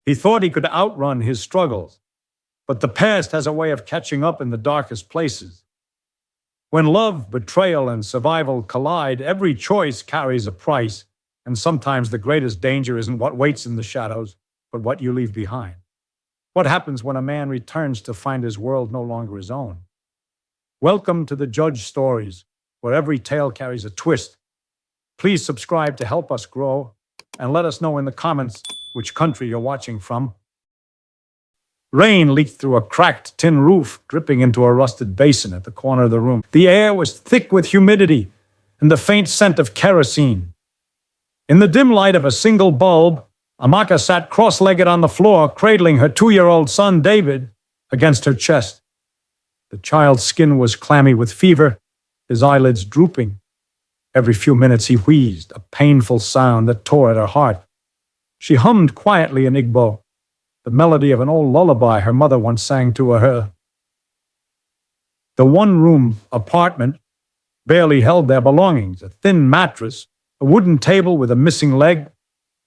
He thought he could outrun his struggles, but the past has a way of catching up in the darkest places. When love, betrayal, and survival collide, every choice carries a price, and sometimes the greatest danger isn't what waits in the shadows, but what you leave behind. What happens when a man returns to find his world no longer his own? Welcome to the Judge Stories, where every tale carries a twist. Please subscribe to help us grow, and let us know in the comments which country you're watching from. Rain leaked through a cracked tin roof, dripping into a rusted basin at the corner of the room. The air was thick with humidity and the faint scent of kerosene. In the dim light of a single bulb, Amaka sat cross-legged on the floor, cradling her 2-year-old son, David, against her chest. The child's skin was clammy with fever, his eyelids drooping. Every few minutes he wheezed, a painful sound that tore at her heart. She hummed quietly in Igbo, the melody of an old lullaby her mother once sang to her. The one-room apartment barely held their belongings: a thin mattress, a wooden table with a missing leg,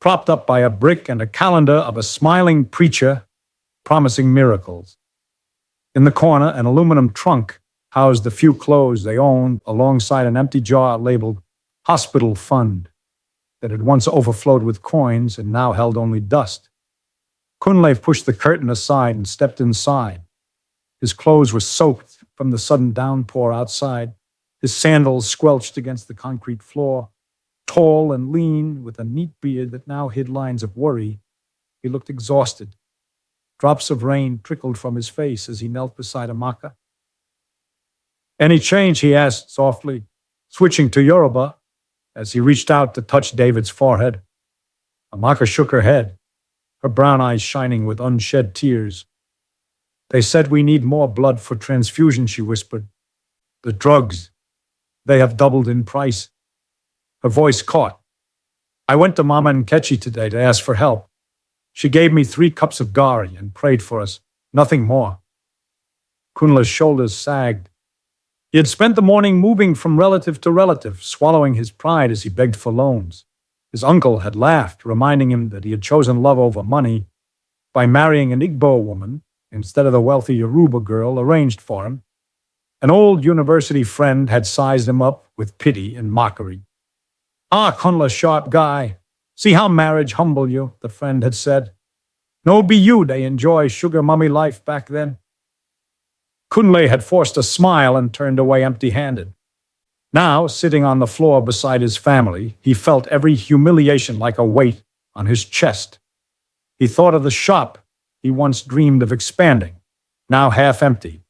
propped up by a brick, and a calendar of a smiling preacher promising miracles. In the corner, an aluminum trunk housed the few clothes they owned, alongside an empty jar labeled Hospital Fund that had once overflowed with coins and now held only dust. Kunle pushed the curtain aside and stepped inside. His clothes were soaked from the sudden downpour outside, his sandals squelched against the concrete floor. Tall and lean, with a neat beard that now hid lines of worry, he looked exhausted. Drops of rain trickled from his face as he knelt beside Amaka. "Any change?" he asked softly, switching to Yoruba as he reached out to touch David's forehead. Amaka shook her head, her brown eyes shining with unshed tears. "They said we need more blood for transfusion," she whispered. "The drugs, they have doubled in price." Her voice caught. "I went to Mama Nkechi today to ask for help. She gave me 3 cups of gari and prayed for us, nothing more." Kunla's shoulders sagged. He had spent the morning moving from relative to relative, swallowing his pride as he begged for loans. His uncle had laughed, reminding him that he had chosen love over money by marrying an Igbo woman instead of the wealthy Yoruba girl arranged for him. An old university friend had sized him up with pity and mockery. "Ah, Kunla, sharp guy. See how marriage humble you," the friend had said. "No be you they enjoy sugar mummy life back then." Kunle had forced a smile and turned away empty-handed. Now, sitting on the floor beside his family, he felt every humiliation like a weight on his chest. He thought of the shop he once dreamed of expanding, now half empty,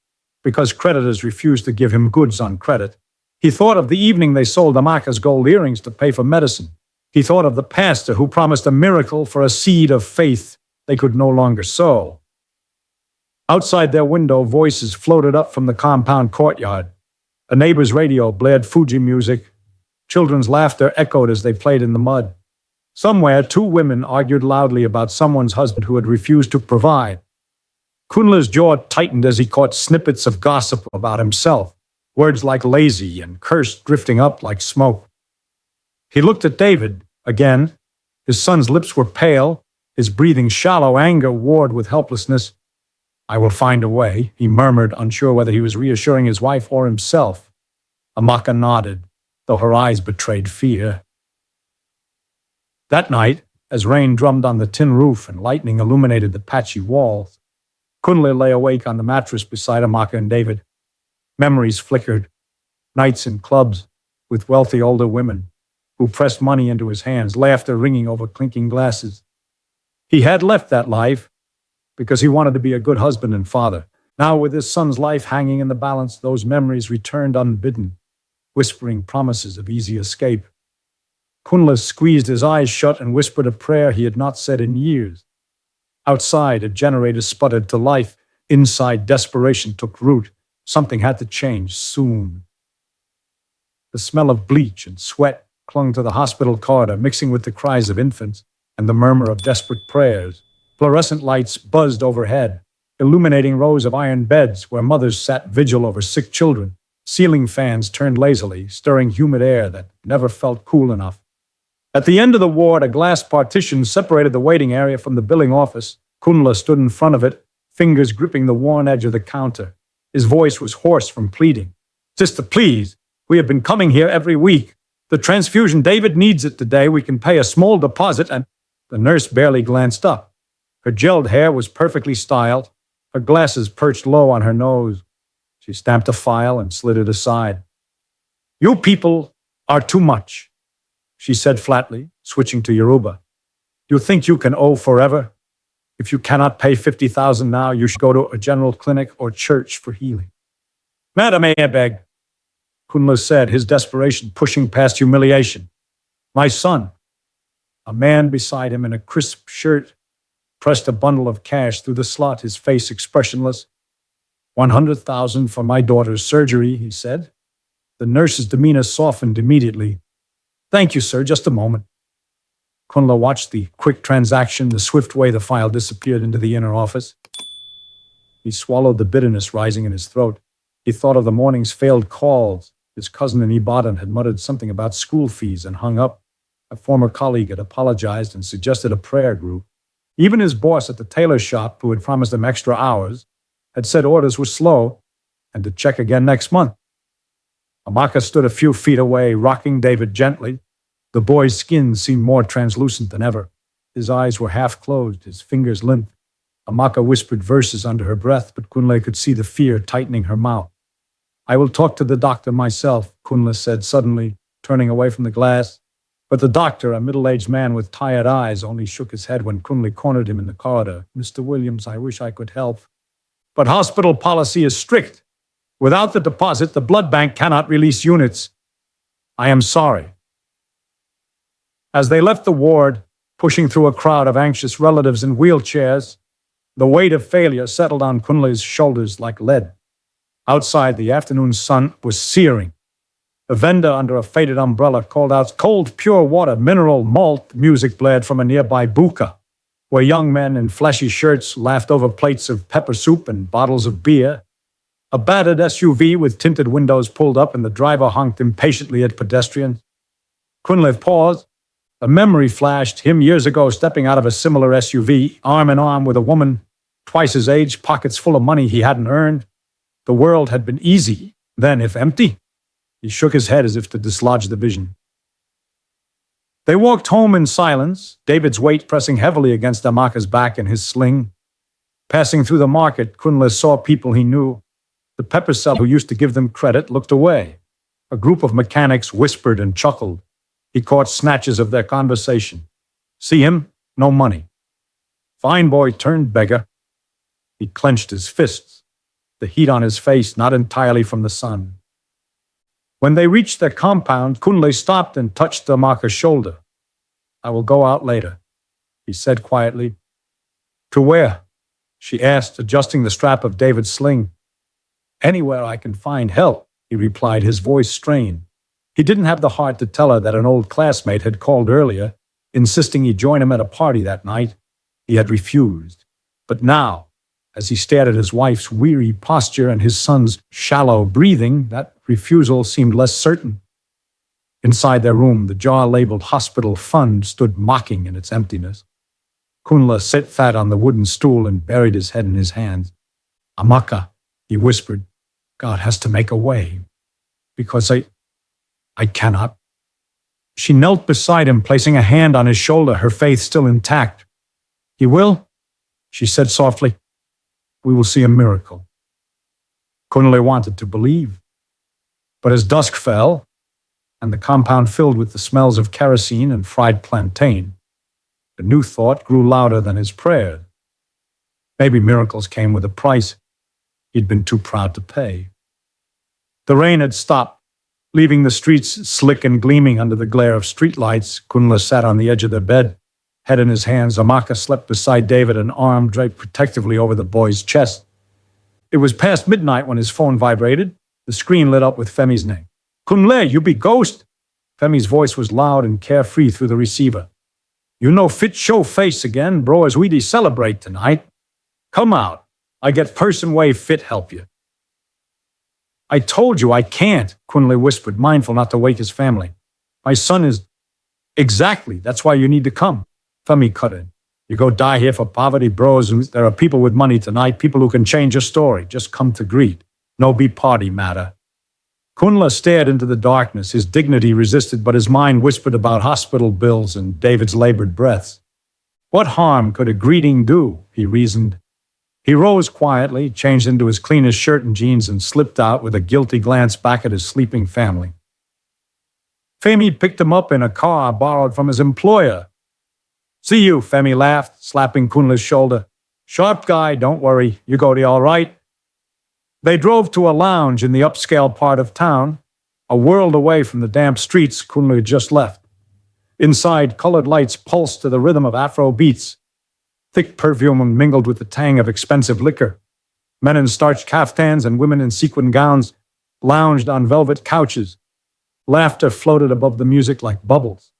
because creditors refused to give him goods on credit. He thought of the evening they sold Amaka's gold earrings to pay for medicine. He thought of the pastor who promised a miracle for a seed of faith they could no longer sow. Outside their window, voices floated up from the compound courtyard. A neighbor's radio blared Fuji music. Children's laughter echoed as they played in the mud. Somewhere, 2 women argued loudly about someone's husband who had refused to provide. Kunla's jaw tightened as he caught snippets of gossip about himself, words like lazy and cursed drifting up like smoke. He looked at David again. His son's lips were pale, his breathing shallow, anger warred with helplessness. "I will find a way," he murmured, unsure whether he was reassuring his wife or himself. Amaka nodded, though her eyes betrayed fear. That night, as rain drummed on the tin roof and lightning illuminated the patchy walls, Kunle lay awake on the mattress beside Amaka and David. Memories flickered. Nights in clubs with wealthy older women who pressed money into his hands, laughter ringing over clinking glasses. He had left that life because he wanted to be a good husband and father. Now, with his son's life hanging in the balance, those memories returned unbidden, whispering promises of easy escape. Kunle squeezed his eyes shut and whispered a prayer he had not said in years. Outside, a generator sputtered to life. Inside, desperation took root. Something had to change soon. The smell of bleach and sweat clung to the hospital corridor, mixing with the cries of infants and the murmur of desperate prayers. Fluorescent lights buzzed overhead, illuminating rows of iron beds where mothers sat vigil over sick children. Ceiling fans turned lazily, stirring humid air that never felt cool enough. At the end of the ward, a glass partition separated the waiting area from the billing office. Kunle stood in front of it, fingers gripping the worn edge of the counter. His voice was hoarse from pleading. "Sister, please, we have been coming here every week. The transfusion, David needs it today. We can pay a small deposit," and the nurse barely glanced up. Her gelled hair was perfectly styled, her glasses perched low on her nose. She stamped a file and slid it aside. "You people are too much," she said flatly, switching to Yoruba. "You think you can owe forever? If you cannot pay 50,000 now, you should go to a general clinic or church for healing." "Madam, may I beg?" Kunle said, his desperation pushing past humiliation. "My son." A man beside him in a crisp shirt pressed a bundle of cash through the slot, his face expressionless. 100,000 for my daughter's surgery," he said. The nurse's demeanor softened immediately. "Thank you, sir, just a moment." Kunle watched the quick transaction, the swift way the file disappeared into the inner office. He swallowed the bitterness rising in his throat. He thought of the morning's failed calls. His cousin in Ibadan had muttered something about school fees and hung up. A former colleague had apologized and suggested a prayer group. Even his boss at the tailor shop, who had promised him extra hours, had said orders were slow and to check again next month. Amaka stood a few feet away, rocking David gently. The boy's skin seemed more translucent than ever. His eyes were half closed, his fingers limp. Amaka whispered verses under her breath, but Kunle could see the fear tightening her mouth. "I will talk to the doctor myself," Kunle said suddenly, turning away from the glass. But the doctor, a middle-aged man with tired eyes, only shook his head when Kunle cornered him in the corridor. "Mr. Williams, I wish I could help. But hospital policy is strict. Without the deposit, the blood bank cannot release units. I am sorry." As they left the ward, pushing through a crowd of anxious relatives in wheelchairs, the weight of failure settled on Kunle's shoulders like lead. Outside, the afternoon sun was searing. A vendor under a faded umbrella called out cold, pure water, mineral malt. Music blared from a nearby buka, where young men in flashy shirts laughed over plates of pepper soup and bottles of beer. A battered SUV with tinted windows pulled up and the driver honked impatiently at pedestrians. Kunle paused. A memory flashed, him years ago stepping out of a similar SUV, arm in arm with a woman, twice his age, pockets full of money he hadn't earned. The world had been easy, then, if empty. He shook his head as if to dislodge the vision. They walked home in silence, David's weight pressing heavily against Amaka's back in his sling. Passing through the market, Kunle saw people he knew. The pepper seller who used to give them credit looked away. A group of mechanics whispered and chuckled. He caught snatches of their conversation. See him? No money. Fine boy turned beggar. He clenched his fists, the heat on his face not entirely from the sun. When they reached their compound, Kunle stopped and touched Amaka's shoulder. "I will go out later," he said quietly. "To where?" she asked, adjusting the strap of David's sling. "Anywhere I can find help," he replied, his voice strained. He didn't have the heart to tell her that an old classmate had called earlier, insisting he join him at a party that night. He had refused. But now, as he stared at his wife's weary posture and his son's shallow breathing, that refusal seemed less certain. Inside their room, the jar labeled hospital fund stood mocking in its emptiness. Kunle sat fat on the wooden stool and buried his head in his hands. "Amaka," he whispered, "God has to make a way. Because I cannot." She knelt beside him, placing a hand on his shoulder, her faith still intact. "He will," she said softly. "We will see a miracle." Kunle wanted to believe. But as dusk fell, and the compound filled with the smells of kerosene and fried plantain, the new thought grew louder than his prayer. Maybe miracles came with a price he'd been too proud to pay. The rain had stopped, leaving the streets slick and gleaming under the glare of streetlights. Kunle sat on the edge of their bed, head in his hands. Amaka slept beside David, an arm draped protectively over the boy's chest. It was past midnight when his phone vibrated. The screen lit up with Femi's name. "Kunle, you be ghost?" Femi's voice was loud and carefree through the receiver. "You know fit show face again, bro, as we celebrate tonight. Come out. I get person way fit help you." "I told you I can't," Kunle whispered, mindful not to wake his family. "My son is..." Exactly, that's why you need to come. Femi cut in. You go die here for poverty, bros, and there are people with money tonight, people who can change your story. Just come to greet. No be party matter. Kunla stared into the darkness. His dignity resisted, but his mind whispered about hospital bills and David's labored breaths. What harm could a greeting do? He reasoned. He rose quietly, changed into his cleanest shirt and jeans, and slipped out with a guilty glance back at his sleeping family. Femi picked him up in a car borrowed from his employer. See you, Femi laughed, slapping Kunla's shoulder. Sharp guy, don't worry, you go to all right. They drove to a lounge in the upscale part of town, a world away from the damp streets Kunla had just left. Inside, colored lights pulsed to the rhythm of Afro beats. Thick perfume mingled with the tang of expensive liquor. Men in starched kaftans and women in sequin gowns lounged on velvet couches. Laughter floated above the music like bubbles.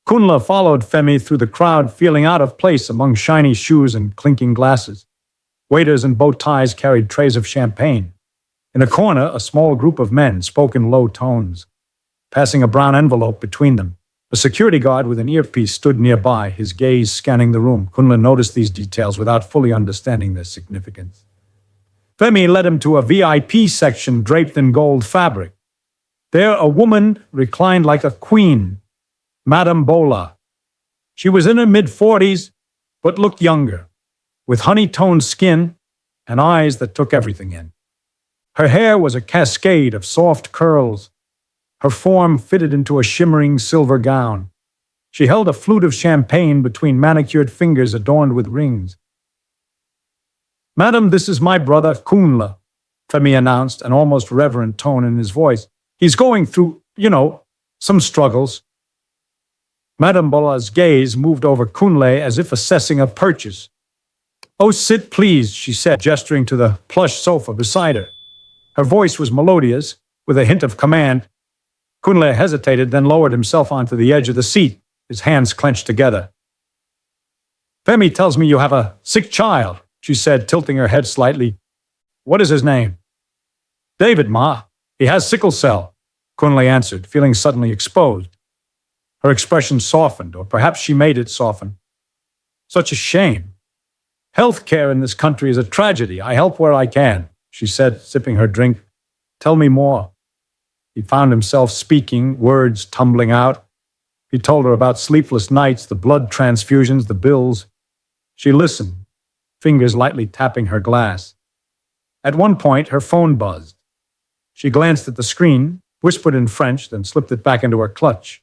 Kunla followed Femi through the crowd, feeling out of place among shiny shoes and clinking glasses. Waiters in bow ties carried trays of champagne. In a corner, a small group of men spoke in low tones. Passing a brown envelope between them, a security guard with an earpiece stood nearby, his gaze scanning the room. Kunla noticed these details without fully understanding their significance. Femi led him to a VIP section draped in gold fabric. There, a woman reclined like a queen, Madame Bola. She was in her mid-40s, but looked younger, with honey-toned skin and eyes that took everything in. Her hair was a cascade of soft curls. Her form fitted into a shimmering silver gown. She held a flute of champagne between manicured fingers adorned with rings. Madam, this is my brother, Kunla, Femi announced, an almost reverent tone in his voice. He's going through, some struggles. Madame Bola's gaze moved over Kunle as if assessing a purchase. Oh, sit please, she said, gesturing to the plush sofa beside her. Her voice was melodious, with a hint of command. Kunle hesitated, then lowered himself onto the edge of the seat, his hands clenched together. Femi tells me you have a sick child, she said, tilting her head slightly. What is his name? David, ma. He has sickle cell, Kunle answered, feeling suddenly exposed. Her expression softened, or perhaps she made it soften. Such a shame. Healthcare in this country is a tragedy. I help where I can, she said, sipping her drink. Tell me more. He found himself speaking, words tumbling out. He told her about sleepless nights, the blood transfusions, the bills. She listened, fingers lightly tapping her glass. At one point, her phone buzzed. She glanced at the screen, whispered in French, then slipped it back into her clutch.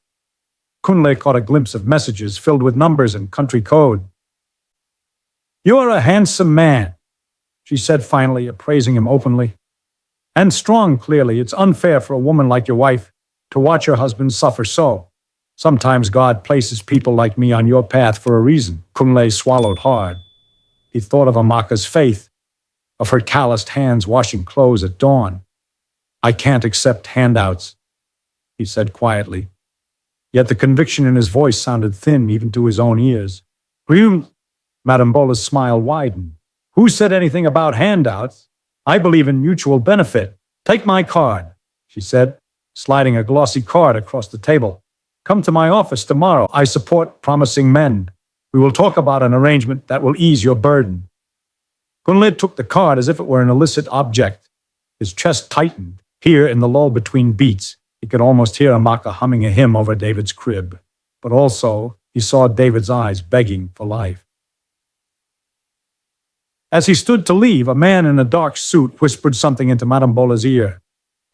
Kunle caught a glimpse of messages filled with numbers and country code. You are a handsome man, she said finally, appraising him openly. And strong, clearly. It's unfair for a woman like your wife to watch her husband suffer so. Sometimes God places people like me on your path for a reason. Kunle swallowed hard. He thought of Amaka's faith, of her calloused hands washing clothes at dawn. I can't accept handouts, he said quietly. Yet the conviction in his voice sounded thin even to his own ears. Madame Bola's smile widened. Who said anything about handouts? I believe in mutual benefit. Take my card, she said, sliding a glossy card across the table. Come to my office tomorrow. I support promising men. We will talk about an arrangement that will ease your burden. Kunle took the card as if it were an illicit object. His chest tightened. Here, in the lull between beats, he could almost hear Amaka humming a hymn over David's crib. But also, he saw David's eyes begging for life. As he stood to leave, a man in a dark suit whispered something into Madame Bola's ear.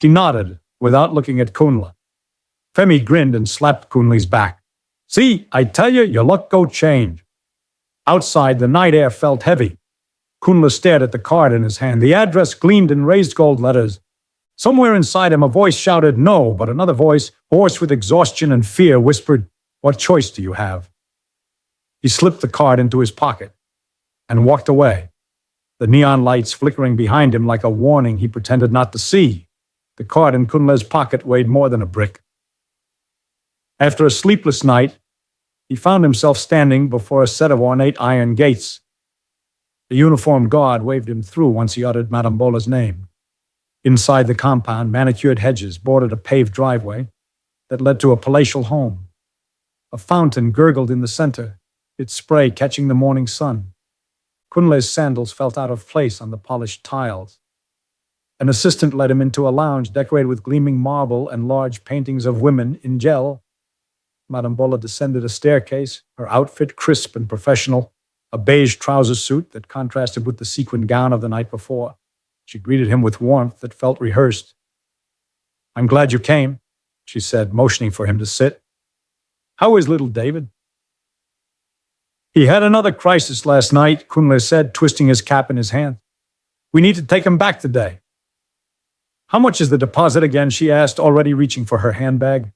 He nodded, without looking at Kunle. Femi grinned and slapped Kunle's back. See, I tell you, your luck go change. Outside, the night air felt heavy. Kunle stared at the card in his hand. The address gleamed in raised gold letters. Somewhere inside him, a voice shouted no, but another voice, hoarse with exhaustion and fear, whispered, What choice do you have? He slipped the card into his pocket and walked away, the neon lights flickering behind him like a warning he pretended not to see. The card in Kunle's pocket weighed more than a brick. After a sleepless night, he found himself standing before a set of ornate iron gates. The uniformed guard waved him through once he uttered Madame Bola's name. Inside the compound, manicured hedges bordered a paved driveway. that led to a palatial home. A fountain gurgled in the center, its spray catching the morning sun. Kunle's sandals felt out of place on the polished tiles. An assistant led him into a lounge decorated with gleaming marble and large paintings of women in gel. Madame Bola descended a staircase, her outfit crisp and professional, a beige trouser suit that contrasted with the sequined gown of the night before. She greeted him with warmth that felt rehearsed. "I'm glad you came," she said, motioning for him to sit. "How is little David?" "He had another crisis last night," Kunle said, twisting his cap in his hand. "We need to take him back today." "How much is the deposit again?" she asked, already reaching for her handbag.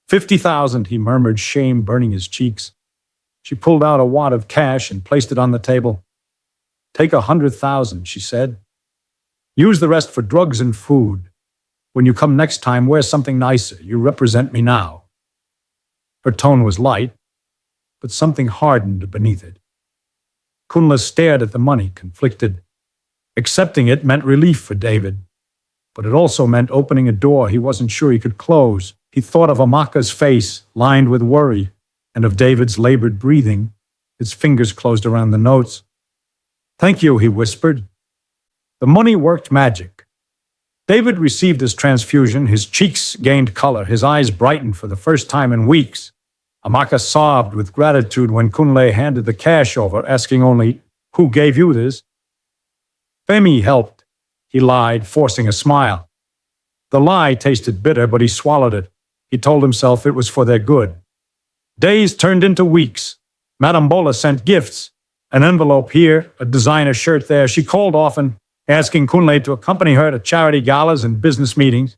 50,000, he murmured, shame burning his cheeks. She pulled out a wad of cash and placed it on the table. "Take 100,000, she said. "Use the rest for drugs and food. When you come next time, wear something nicer. You represent me now." Her tone was light, but something hardened beneath it. Kunle stared at the money, conflicted. Accepting it meant relief for David, but it also meant opening a door he wasn't sure he could close. He thought of Amaka's face, lined with worry, and of David's labored breathing. His fingers closed around the notes. "Thank you," he whispered. The money worked magic. David received his transfusion, his cheeks gained color, his eyes brightened for the first time in weeks. Amaka sobbed with gratitude when Kunle handed the cash over, asking only, "Who gave you this?" "Femi helped," he lied, forcing a smile. The lie tasted bitter, but he swallowed it. He told himself it was for their good. Days turned into weeks. Madame Bola sent gifts, an envelope here, a designer shirt there. She called often, asking Kunle to accompany her to charity galas and business meetings.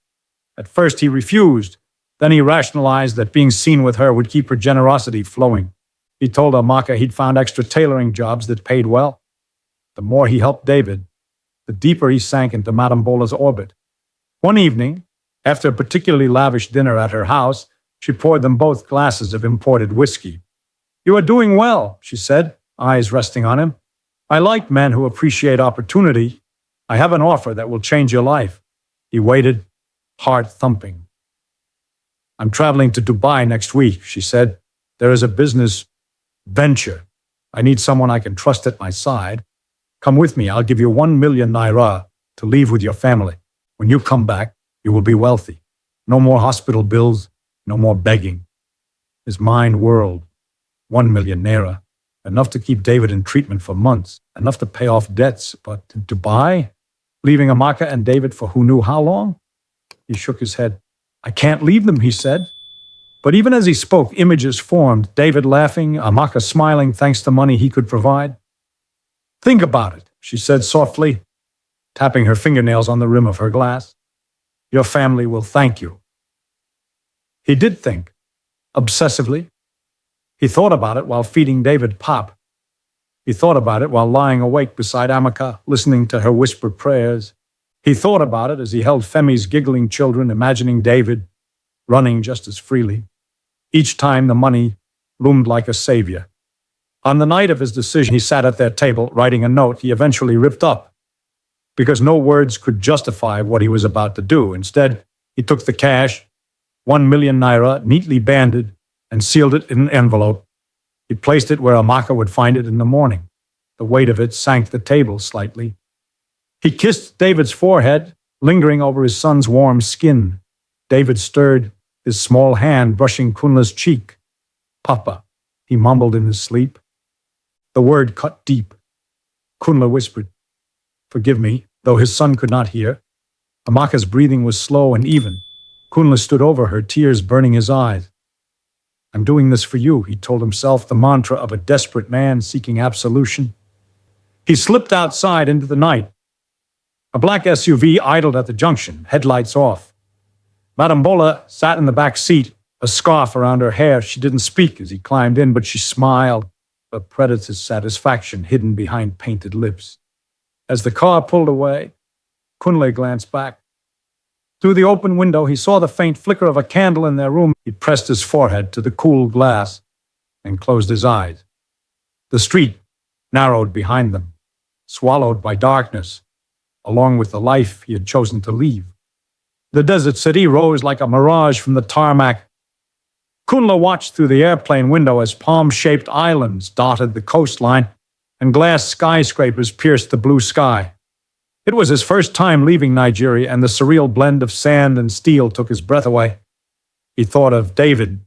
At first he refused. Then he rationalized that being seen with her would keep her generosity flowing. He told Amaka he'd found extra tailoring jobs that paid well. The more he helped David, the deeper he sank into Madame Bola's orbit. One evening, after a particularly lavish dinner at her house, she poured them both glasses of imported whiskey. "You are doing well," she said, eyes resting on him. "I like men who appreciate opportunity. I have an offer that will change your life." He waited, heart thumping. "I'm traveling to Dubai next week," she said. "There is a business venture. I need someone I can trust at my side. Come with me. I'll give you 1 million naira to leave with your family. When you come back, you will be wealthy. No more hospital bills, no more begging." His mind whirled. 1 million naira. Enough to keep David in treatment for months. Enough to pay off debts. But to Dubai? Leaving Amaka and David for who knew how long? He shook his head. "I can't leave them," he said. But even as he spoke, images formed. David laughing, Amaka smiling thanks to money he could provide. "Think about it," she said softly, tapping her fingernails on the rim of her glass. "Your family will thank you." He did think, obsessively. He thought about it while feeding David pop. He thought about it while lying awake beside Amaka, listening to her whispered prayers. He thought about it as he held Femi's giggling children, imagining David running just as freely. Each time the money loomed like a savior. On the night of his decision, he sat at their table, writing a note he eventually ripped up, because no words could justify what he was about to do. Instead, he took the cash, 1 million naira, neatly banded, and sealed it in an envelope. He placed it where Amaka would find it in the morning. The weight of it sank the table slightly. He kissed David's forehead, lingering over his son's warm skin. David stirred, his small hand brushing Kunle's cheek. "Papa," he mumbled in his sleep. The word cut deep. Kunle whispered, "Forgive me," though his son could not hear. Amaka's breathing was slow and even. Kunle stood over her, tears burning his eyes. "I'm doing this for you," he told himself, the mantra of a desperate man seeking absolution. He slipped outside into the night. A black SUV idled at the junction, headlights off. Madame Bola sat in the back seat, a scarf around her hair. She didn't speak as he climbed in, but she smiled, a predator's satisfaction hidden behind painted lips. As the car pulled away, Kunle glanced back. Through the open window, he saw the faint flicker of a candle in their room. He pressed his forehead to the cool glass and closed his eyes. The street narrowed behind them, swallowed by darkness, along with the life he had chosen to leave. The desert city rose like a mirage from the tarmac, Kunle watched through the airplane window as palm-shaped islands dotted the coastline and glass skyscrapers pierced the blue sky. It was his first time leaving Nigeria, and the surreal blend of sand and steel took his breath away. He thought of David,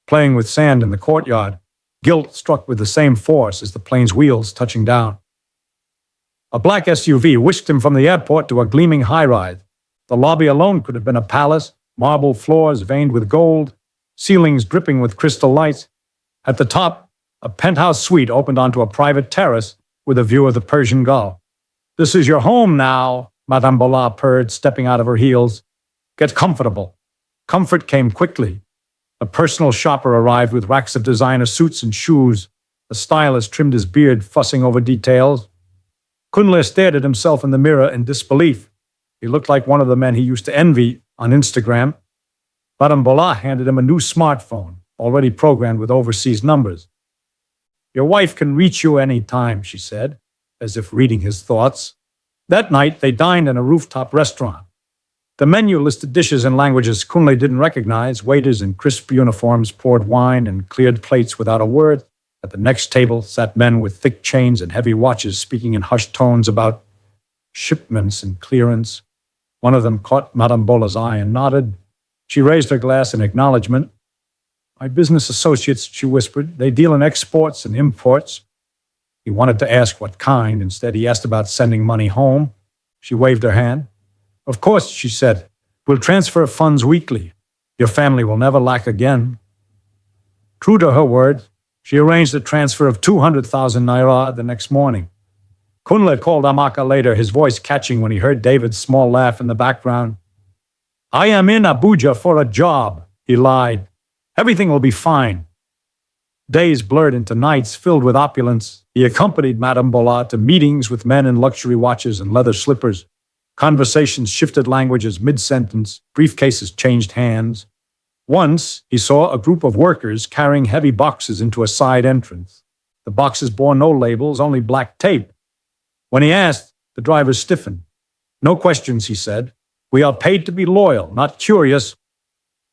playing with sand in the courtyard, guilt struck with the same force as the plane's wheels touching down. A black SUV whisked him from the airport to a gleaming high-rise. The lobby alone could have been a palace, marble floors veined with gold, ceilings dripping with crystal lights. At the top, a penthouse suite opened onto a private terrace with a view of the Persian Gulf. "This is your home now," Madame Bola purred, stepping out of her heels. "Get comfortable." Comfort came quickly. A personal shopper arrived with racks of designer suits and shoes. A stylist trimmed his beard, fussing over details. Kunle stared at himself in the mirror in disbelief. He looked like one of the men he used to envy on Instagram. Madame Bola handed him a new smartphone, already programmed with overseas numbers. "Your wife can reach you any time," she said, as if reading his thoughts. That night, they dined in a rooftop restaurant. The menu listed dishes in languages Kunle didn't recognize. Waiters in crisp uniforms poured wine and cleared plates without a word. At the next table sat men with thick chains and heavy watches, speaking in hushed tones about shipments and clearance. One of them caught Madame Bola's eye and nodded. She raised her glass in acknowledgement. "My business associates," she whispered. "They deal in exports and imports." He wanted to ask what kind. Instead, he asked about sending money home. She waved her hand. "Of course," she said. "We'll transfer funds weekly. Your family will never lack again." True to her word, she arranged a transfer of 200,000 naira the next morning. Kunle called Amaka later, his voice catching when he heard David's small laugh in the background. "I am in Abuja for a job," he lied. "Everything will be fine." Days blurred into nights filled with opulence. He accompanied Madame Bola to meetings with men in luxury watches and leather slippers. Conversations shifted languages mid-sentence. Briefcases changed hands. Once, he saw a group of workers carrying heavy boxes into a side entrance. The boxes bore no labels, only black tape. When he asked, the driver stiffened. "No questions," he said. "We are paid to be loyal, not curious."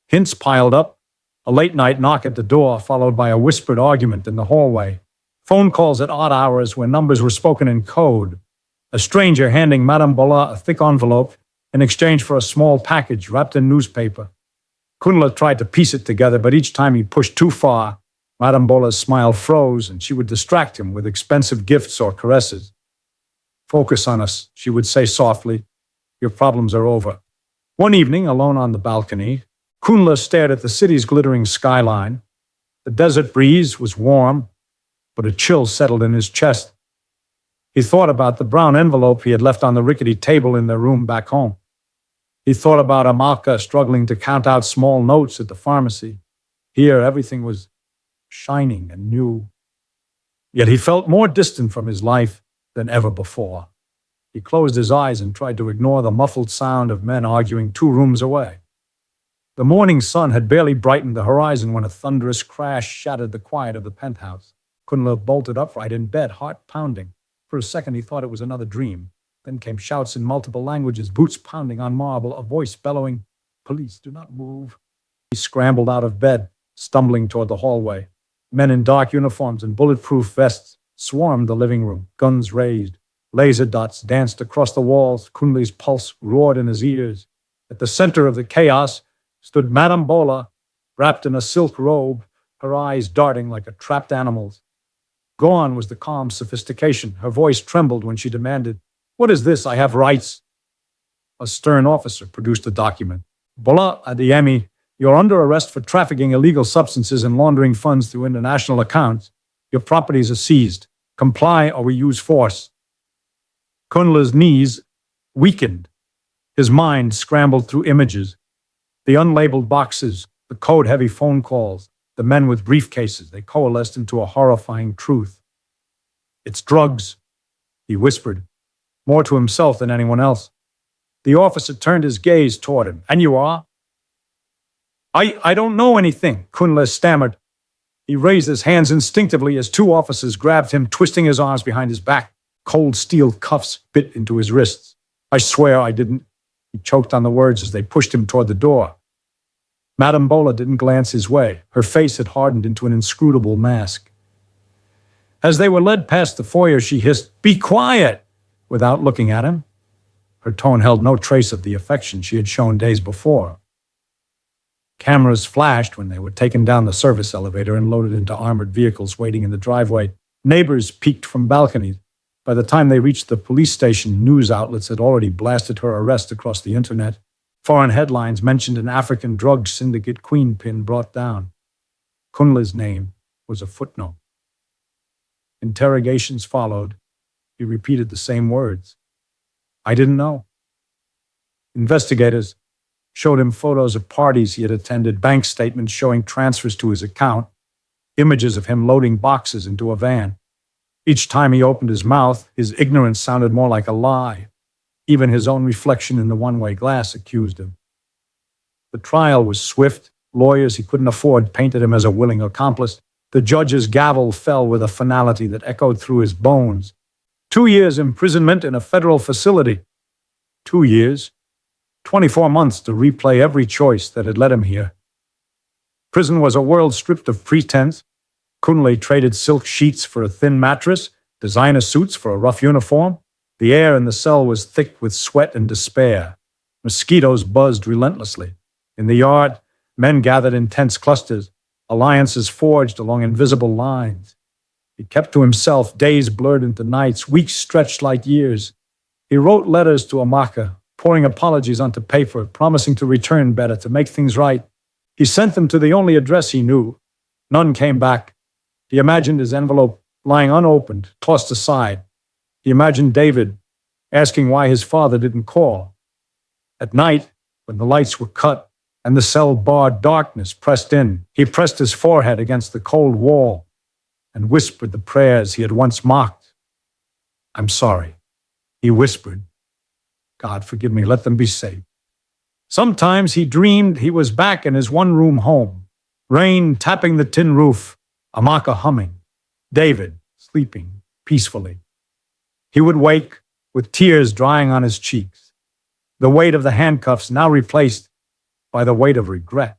Hints piled up. A late-night knock at the door, followed by a whispered argument in the hallway. Phone calls at odd hours where numbers were spoken in code. A stranger handing Madame Bola a thick envelope in exchange for a small package wrapped in newspaper. Kunle tried to piece it together, but each time he pushed too far, Madame Bola's smile froze and she would distract him with expensive gifts or caresses. "Focus on us," she would say softly. "Your problems are over." One evening, alone on the balcony, Kunle stared at the city's glittering skyline. The desert breeze was warm, but a chill settled in his chest. He thought about the brown envelope he had left on the rickety table in their room back home. He thought about Amaka struggling to count out small notes at the pharmacy. Here, everything was shining and new. Yet he felt more distant from his life than ever before. He closed his eyes and tried to ignore the muffled sound of men arguing 2 rooms away. The morning sun had barely brightened the horizon when a thunderous crash shattered the quiet of the penthouse. Kunle bolted upright in bed, heart pounding. For a second, he thought it was another dream. Then came shouts in multiple languages, boots pounding on marble, a voice bellowing, "Police, do not move." He scrambled out of bed, stumbling toward the hallway. Men in dark uniforms and bulletproof vests swarmed the living room, guns raised. Laser dots danced across the walls. Kunle's pulse roared in his ears. At the center of the chaos stood Madame Bola, wrapped in a silk robe, her eyes darting like a trapped animal's. Gone was the calm sophistication. Her voice trembled when she demanded, "What is this? I have rights." A stern officer produced a document. "Bola Adeyemi, you're under arrest for trafficking illegal substances and laundering funds through international accounts. Your properties are seized. Comply or we use force." Kunle's knees weakened. His mind scrambled through images. The unlabeled boxes, the code-heavy phone calls, the men with briefcases, they coalesced into a horrifying truth. "It's drugs," he whispered, more to himself than anyone else. The officer turned his gaze toward him. "And you are?" I don't know anything," Kunle stammered. He raised his hands instinctively as 2 officers grabbed him, twisting his arms behind his back. Cold steel cuffs bit into his wrists. "I swear I didn't." He choked on the words as they pushed him toward the door. Madame Bola didn't glance his way. Her face had hardened into an inscrutable mask. As they were led past the foyer, she hissed, "Be quiet!" without looking at him. Her tone held no trace of the affection she had shown days before. Cameras flashed when they were taken down the service elevator and loaded into armored vehicles waiting in the driveway. Neighbors peeked from balconies. By the time they reached the police station, news outlets had already blasted her arrest across the internet. Foreign headlines mentioned an African drug syndicate queenpin brought down. Kunle's name was a footnote. Interrogations followed. He repeated the same words. "I didn't know." Investigators showed him photos of parties he had attended, bank statements showing transfers to his account, images of him loading boxes into a van. Each time he opened his mouth, his ignorance sounded more like a lie. Even his own reflection in the one-way glass accused him. The trial was swift. Lawyers he couldn't afford painted him as a willing accomplice. The judge's gavel fell with a finality that echoed through his bones. 2 years imprisonment in a federal facility. 2 years. 24 months to replay every choice that had led him here. Prison was a world stripped of pretense. Kunle traded silk sheets for a thin mattress, designer suits for a rough uniform. The air in the cell was thick with sweat and despair. Mosquitoes buzzed relentlessly. In the yard, men gathered in tense clusters, alliances forged along invisible lines. He kept to himself, days blurred into nights, weeks stretched like years. He wrote letters to Amaka, pouring apologies onto paper, promising to return better, to make things right. He sent them to the only address he knew. None came back. He imagined his envelope lying unopened, tossed aside. He imagined David asking why his father didn't call. At night, when the lights were cut and the cell barred darkness pressed in, he pressed his forehead against the cold wall and whispered the prayers he had once mocked. "I'm sorry," he whispered. "God forgive me, let them be safe." Sometimes he dreamed he was back in his one-room home, rain tapping the tin roof, Amaka humming, David sleeping peacefully. He would wake with tears drying on his cheeks, the weight of the handcuffs now replaced by the weight of regret.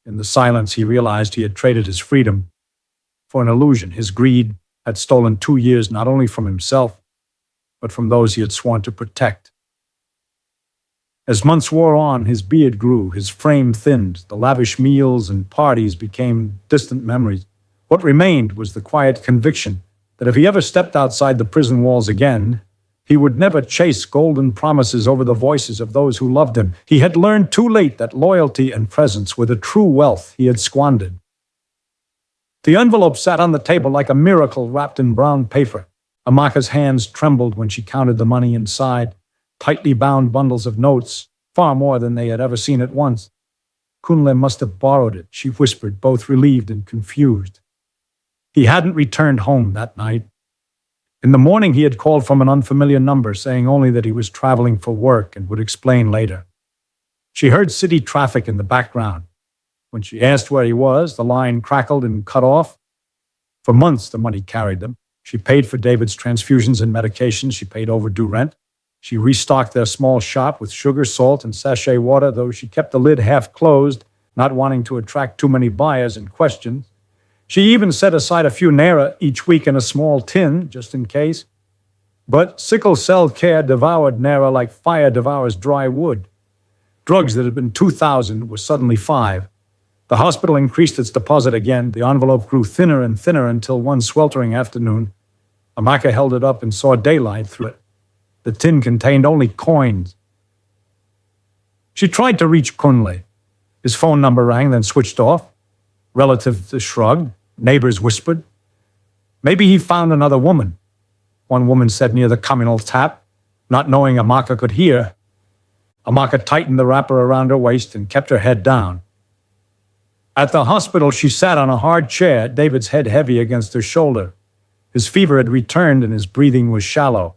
In the silence, he realized he had traded his freedom for an illusion. His greed had stolen 2 years not only from himself, but from those he had sworn to protect. As months wore on, his beard grew, his frame thinned, the lavish meals and parties became distant memories. What remained was the quiet conviction that if he ever stepped outside the prison walls again, he would never chase golden promises over the voices of those who loved him. He had learned too late that loyalty and presence were the true wealth he had squandered. The envelope sat on the table like a miracle wrapped in brown paper. Amaka's hands trembled when she counted the money inside. Tightly bound bundles of notes, far more than they had ever seen at once. Kunle must have borrowed it, she whispered, both relieved and confused. He hadn't returned home that night. In the morning, he had called from an unfamiliar number, saying only that he was traveling for work and would explain later. She heard city traffic in the background. When she asked where he was, the line crackled and cut off. For months, the money carried them. She paid for David's transfusions and medications. She paid overdue rent. She restocked their small shop with sugar, salt, and sachet water, though she kept the lid half closed, not wanting to attract too many buyers and questions. She even set aside a few naira each week in a small tin, just in case. But sickle cell care devoured naira like fire devours dry wood. Drugs that had been 2,000 were suddenly 5. The hospital increased its deposit again. The envelope grew thinner and thinner until one sweltering afternoon, Amaka held it up and saw daylight through it. The tin contained only coins. She tried to reach Kunle. His phone number rang, then switched off. Relatives shrugged. Neighbors whispered. Maybe he found another woman. One woman said near the communal tap, not knowing Amaka could hear. Amaka tightened the wrapper around her waist and kept her head down. At the hospital, she sat on a hard chair, David's head heavy against her shoulder. His fever had returned and his breathing was shallow.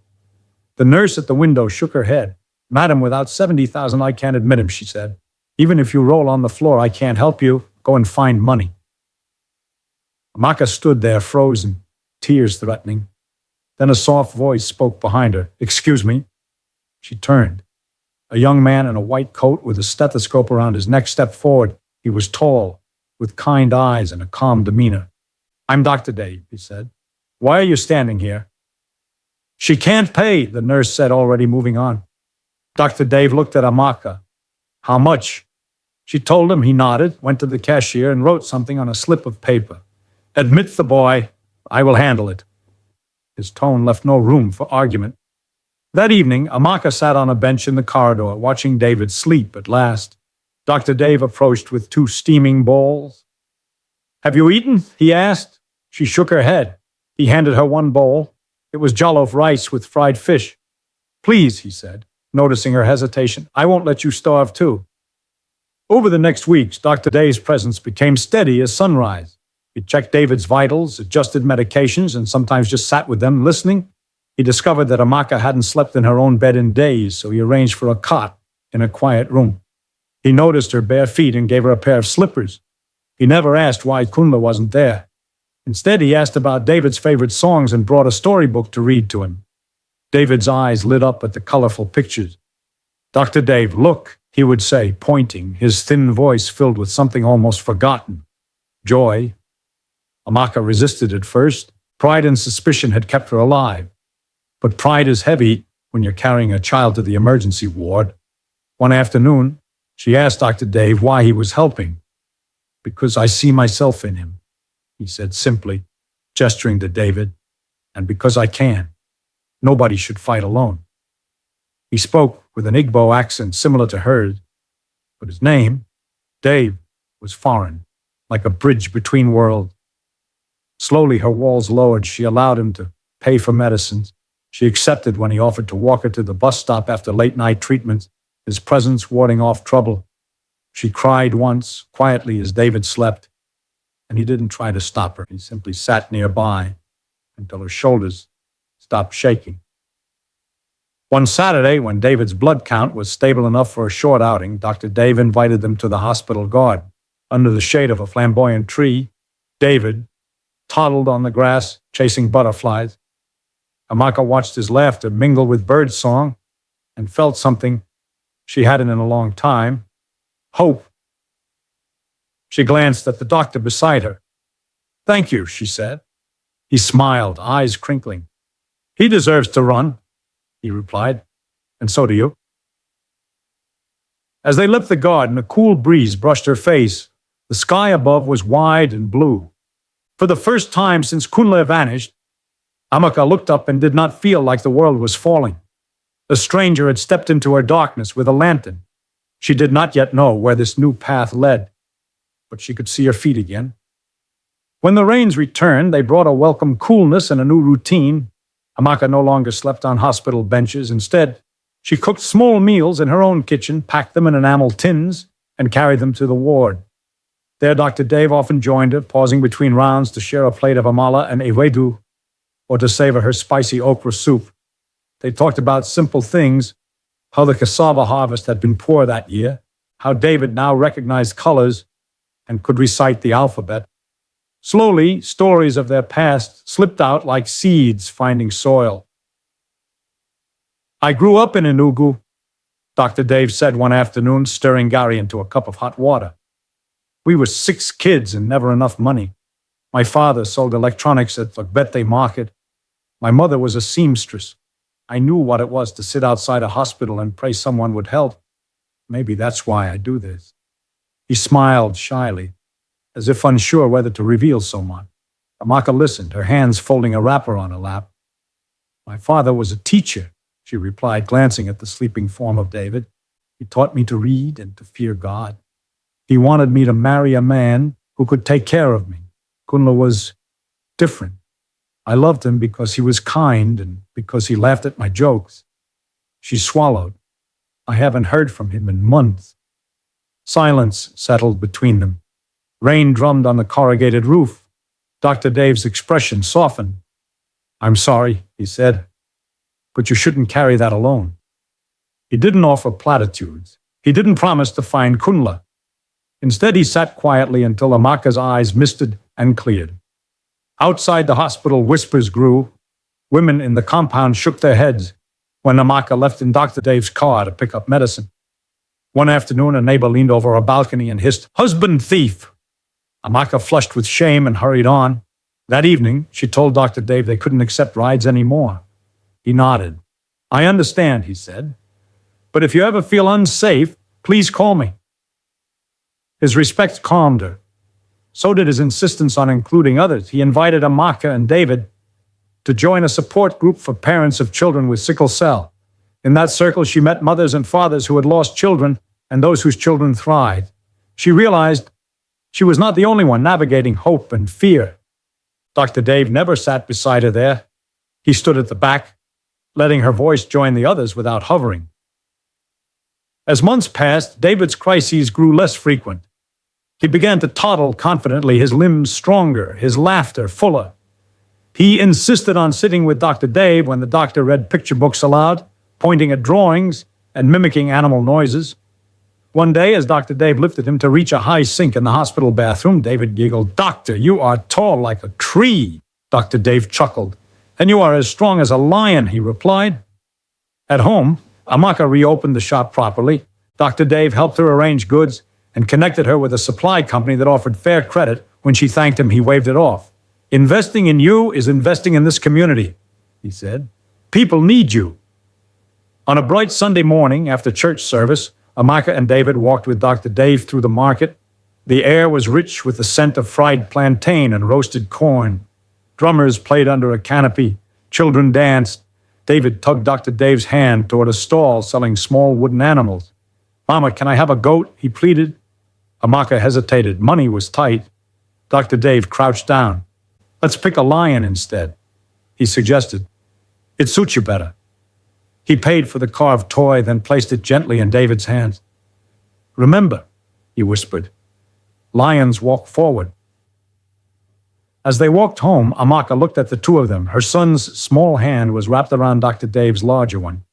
The nurse at the window shook her head. "Madam, without 70,000, I can't admit him," she said. "Even if you roll on the floor, I can't help you. Go and find money." Amaka stood there, frozen, tears threatening. Then a soft voice spoke behind her. "Excuse me." She turned. A young man in a white coat with a stethoscope around his neck stepped forward. He was tall, with kind eyes and a calm demeanor. "I'm Dr. Dave," he said. "Why are you standing here?" "She can't pay," the nurse said, already moving on. Dr. Dave looked at Amaka. "How much?" She told him. He nodded, went to the cashier, and wrote something on a slip of paper. "Admit the boy. I will handle it." His tone left no room for argument. That evening, Amaka sat on a bench in the corridor, watching David sleep at last. Dr. Dave approached with 2 steaming bowls. "Have you eaten?" he asked. She shook her head. He handed her 1 bowl. It was jollof rice with fried fish. "Please," he said, noticing her hesitation, "I won't let you starve too." Over the next weeks, Dr. Dave's presence became steady as sunrise. He checked David's vitals, adjusted medications, and sometimes just sat with them, listening. He discovered that Amaka hadn't slept in her own bed in days, so he arranged for a cot in a quiet room. He noticed her bare feet and gave her a pair of slippers. He never asked why Kunla wasn't there. Instead, he asked about David's favorite songs and brought a storybook to read to him. David's eyes lit up at the colorful pictures. "Dr. Dave, look," he would say, pointing, his thin voice filled with something almost forgotten. Joy. Amaka resisted at first. Pride and suspicion had kept her alive. But pride is heavy when you're carrying a child to the emergency ward. One afternoon, she asked Dr. Dave why he was helping. "Because I see myself in him," he said simply, gesturing to David, "and because I can. Nobody should fight alone." He spoke with an Igbo accent similar to hers, but his name, Dave, was foreign, like a bridge between worlds. Slowly her walls lowered. She allowed him to pay for medicines. She accepted when he offered to walk her to the bus stop after late-night treatments, his presence warding off trouble. She cried once, quietly as David slept, and he didn't try to stop her. He simply sat nearby until her shoulders stopped shaking. One Saturday, when David's blood count was stable enough for a short outing, Dr. Dave invited them to the hospital garden. Under the shade of a flamboyant tree, David toddled on the grass, chasing butterflies. Amaka watched his laughter mingle with birdsong and felt something she hadn't in a long time: hope. She glanced at the doctor beside her. "Thank you," she said. He smiled, eyes crinkling. "He deserves to run," he replied, "and so do you." As they left the garden, a cool breeze brushed her face. The sky above was wide and blue. For the first time since Kunle vanished, Amaka looked up and did not feel like the world was falling. A stranger had stepped into her darkness with a lantern. She did not yet know where this new path led, but she could see her feet again. When the rains returned, they brought a welcome coolness and a new routine. Amaka no longer slept on hospital benches. Instead, she cooked small meals in her own kitchen, packed them in enamel tins, and carried them to the ward. There, Dr. Dave often joined her, pausing between rounds to share a plate of amala and ewedu, or to savor her spicy okra soup. They talked about simple things: how the cassava harvest had been poor that year, how David now recognized colors and could recite the alphabet. Slowly, stories of their past slipped out like seeds finding soil. "I grew up in Enugu," Dr. Dave said one afternoon, stirring Gary into a cup of hot water. "We were 6 kids and never enough money. My father sold electronics at the Bedtime market. My mother was a seamstress. I knew what it was to sit outside a hospital and pray someone would help. Maybe that's why I do this." He smiled shyly, as if unsure whether to reveal so much. Amaka listened, her hands folding a wrapper on her lap. "My father was a teacher," she replied, glancing at the sleeping form of David. "He taught me to read and to fear God. He wanted me to marry a man who could take care of me. Kunla was different. I loved him because he was kind and because he laughed at my jokes." She swallowed. "I haven't heard from him in months." Silence settled between them. Rain drummed on the corrugated roof. Dr. Dave's expression softened. "I'm sorry," he said, "but you shouldn't carry that alone." He didn't offer platitudes. He didn't promise to find Kunla. Instead, he sat quietly until Amaka's eyes misted and cleared. Outside the hospital, whispers grew. Women in the compound shook their heads. when Amaka left in Dr. Dave's car to pick up medicine. One afternoon, a neighbor leaned over a balcony and hissed, "Husband thief!" Amaka flushed with shame and hurried on. That evening, she told Dr. Dave they couldn't accept rides anymore. He nodded. "I understand," he said. "But if you ever feel unsafe, please call me." His respect calmed her. So did his insistence on including others. He invited Amaka and David to join a support group for parents of children with sickle cell. In that circle, she met mothers and fathers who had lost children and those whose children thrived. She realized she was not the only one navigating hope and fear. Dr. Dave never sat beside her there. He stood at the back, letting her voice join the others without hovering. As months passed, David's crises grew less frequent. He began to toddle confidently, his limbs stronger, his laughter fuller. He insisted on sitting with Dr. Dave when the doctor read picture books aloud, pointing at drawings and mimicking animal noises. One day, as Dr. Dave lifted him to reach a high sink in the hospital bathroom, David giggled. "Doctor, you are tall like a tree." Dr. Dave chuckled. "And you are as strong as a lion," he replied. At home, Amaka reopened the shop properly. Dr. Dave helped her arrange goods and connected her with a supply company that offered fair credit. When she thanked him, he waved it off. "Investing in you is investing in this community," he said. "People need you." On a bright Sunday morning after church service, Amaka and David walked with Dr. Dave through the market. The air was rich with the scent of fried plantain and roasted corn. Drummers played under a canopy. Children danced. David tugged Dr. Dave's hand toward a stall selling small wooden animals. "Mama, can I have a goat?" he pleaded. Amaka hesitated. Money was tight. Dr. Dave crouched down. "Let's pick a lion instead," he suggested. "It suits you better." He paid for the carved toy, then placed it gently in David's hands. "Remember," he whispered, "lions walk forward." As they walked home, Amaka looked at the two of them. Her son's small hand was wrapped around Dr. Dave's larger one.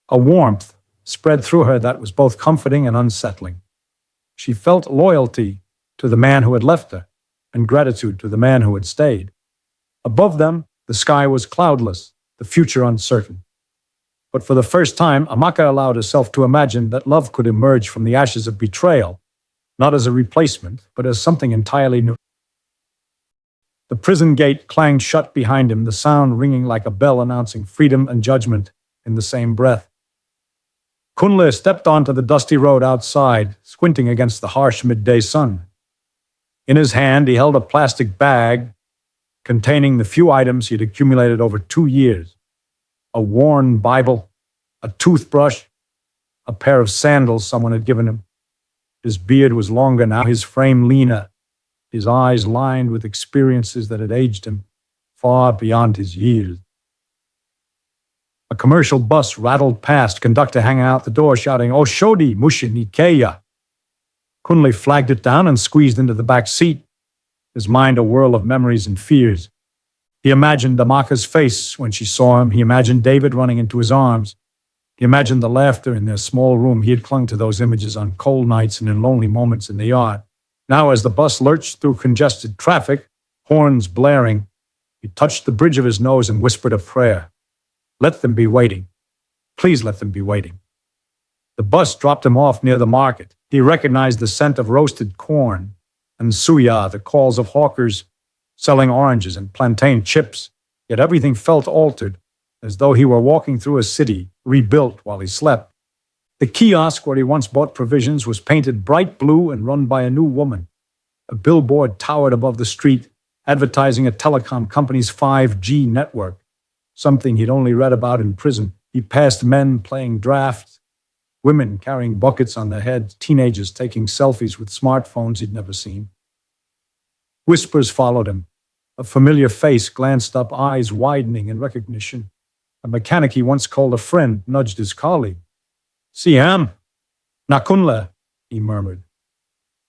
A warmth spread through her that was both comforting and unsettling. She felt loyalty to the man who had left her and gratitude to the man who had stayed. Above them, the sky was cloudless, the future uncertain. But for the first time, Amaka allowed herself to imagine that love could emerge from the ashes of betrayal, not as a replacement, but as something entirely new. The prison gate clanged shut behind him, the sound ringing like a bell announcing freedom and judgment in the same breath. Kunle stepped onto the dusty road outside, squinting against the harsh midday sun. In his hand, he held a plastic bag containing the few items he had accumulated over 2 years. A worn Bible, a toothbrush, a pair of sandals someone had given him. His beard was longer now, his frame leaner, his eyes lined with experiences that had aged him far beyond his years. A commercial bus rattled past, conductor hanging out the door shouting, "Oshodi Mushinikeya." Kunle flagged it down and squeezed into the back seat, his mind a whirl of memories and fears. He imagined Amaka's face when she saw him. He imagined David running into his arms. He imagined the laughter in their small room. He had clung to those images on cold nights and in lonely moments in the yard. Now, as the bus lurched through congested traffic, horns blaring, he touched the bridge of his nose and whispered a prayer. Let them be waiting. Please let them be waiting. The bus dropped him off near the market. He recognized the scent of roasted corn and suya, the calls of hawkers selling oranges and plantain chips, yet everything felt altered, as though he were walking through a city rebuilt while he slept. The kiosk where he once bought provisions was painted bright blue and run by a new woman. A billboard towered above the street, advertising a telecom company's 5G network, something he'd only read about in prison. He passed men playing drafts, women carrying buckets on their heads, teenagers taking selfies with smartphones he'd never seen. Whispers followed him. A familiar face glanced up, eyes widening in recognition. A mechanic he once called a friend nudged his colleague. "Siam, Nakunle," he murmured.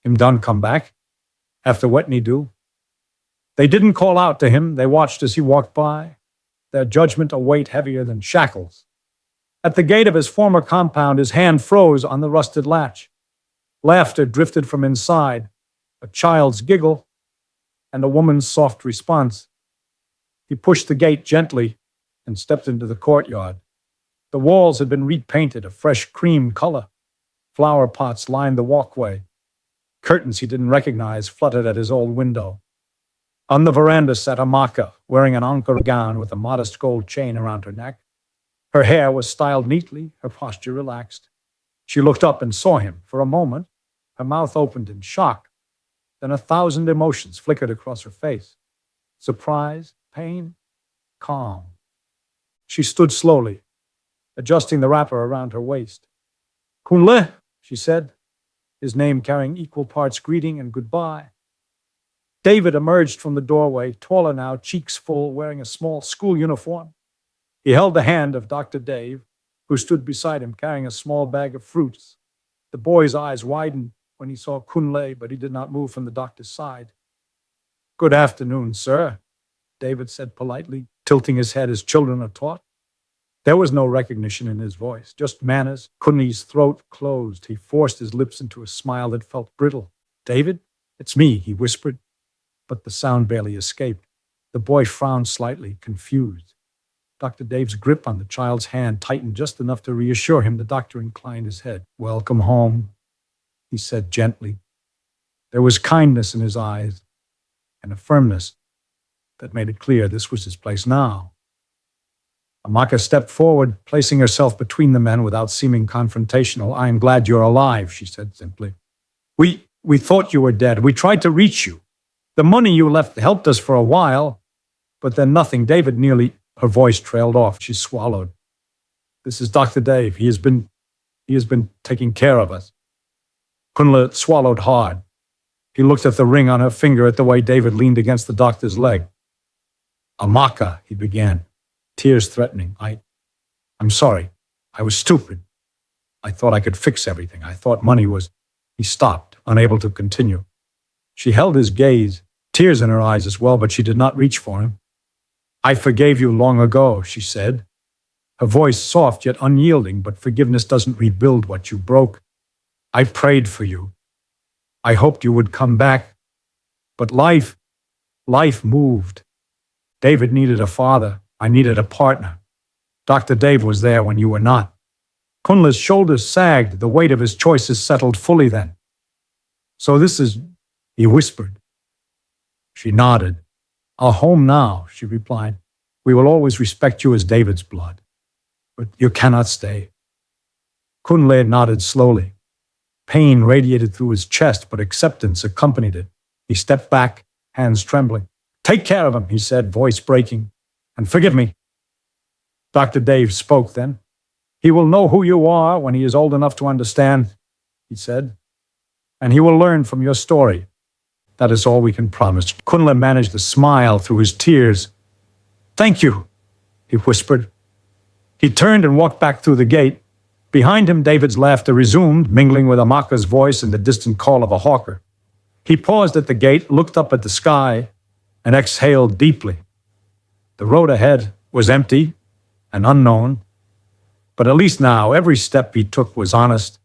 "Him done come back? After what me do?" They didn't call out to him. They watched as he walked by, their judgment a weight heavier than shackles. At the gate of his former compound, his hand froze on the rusted latch. Laughter drifted from inside, a child's giggle, and a woman's soft response. He pushed the gate gently and stepped into the courtyard. The walls had been repainted a fresh cream color. Flower pots lined the walkway. Curtains he didn't recognize fluttered at his old window. On the veranda sat Amaka, wearing an Ankara gown with a modest gold chain around her neck. Her hair was styled neatly, her posture relaxed. She looked up and saw him. For a moment, her mouth opened in shock. Then 1,000 emotions flickered across her face. Surprise, pain, calm. She stood slowly, adjusting the wrapper around her waist. Kunle, she said, his name carrying equal parts greeting and goodbye. David emerged from the doorway, taller now, cheeks full, wearing a small school uniform. He held the hand of Dr. Dave, who stood beside him carrying a small bag of fruits. The boy's eyes widened when he saw Kunle, but he did not move from the doctor's side. Good afternoon, sir, David said politely, tilting his head as children are taught. There was no recognition in his voice, just manners. Kunle's throat closed. He forced his lips into a smile that felt brittle. David, it's me, he whispered, but the sound barely escaped. The boy frowned slightly, confused. Dr. Dave's grip on the child's hand tightened just enough to reassure him. The doctor inclined his head. Welcome home, he said gently. There was kindness in his eyes and a firmness that made it clear this was his place now. Amaka stepped forward, placing herself between the men without seeming confrontational. I am glad you're alive, she said simply. We thought you were dead. We tried to reach you. The money you left helped us for a while, but then nothing. David nearly... Her voice trailed off. She swallowed. This is Dr. Dave. He has been taking care of us. Kunle swallowed hard. He looked at the ring on her finger, at the way David leaned against the doctor's leg. Amaka, he began, tears threatening. I'm sorry. I was stupid. I thought I could fix everything. I thought money was... He stopped, unable to continue. She held his gaze, tears in her eyes as well, but she did not reach for him. I forgave you long ago, she said, her voice soft yet unyielding, but forgiveness doesn't rebuild what you broke. I prayed for you. I hoped you would come back. But life moved. David needed a father. I needed a partner. Dr. Dave was there when you were not. Kunle's shoulders sagged. The weight of his choices settled fully then. So this is, he whispered. She nodded. Our home now, she replied. We will always respect you as David's blood. But you cannot stay. Kunle nodded slowly. Pain radiated through his chest, but acceptance accompanied it. He stepped back, hands trembling. Take care of him, he said, voice breaking. And forgive me. Dr. Dave spoke then. He will know who you are when he is old enough to understand, he said. And he will learn from your story. That is all we can promise. Kunle managed a smile through his tears. Thank you, he whispered. He turned and walked back through the gate. Behind him, David's laughter resumed, mingling with Amaka's voice and the distant call of a hawker. He paused at the gate, looked up at the sky, and exhaled deeply. The road ahead was empty and unknown, but at least now every step he took was honest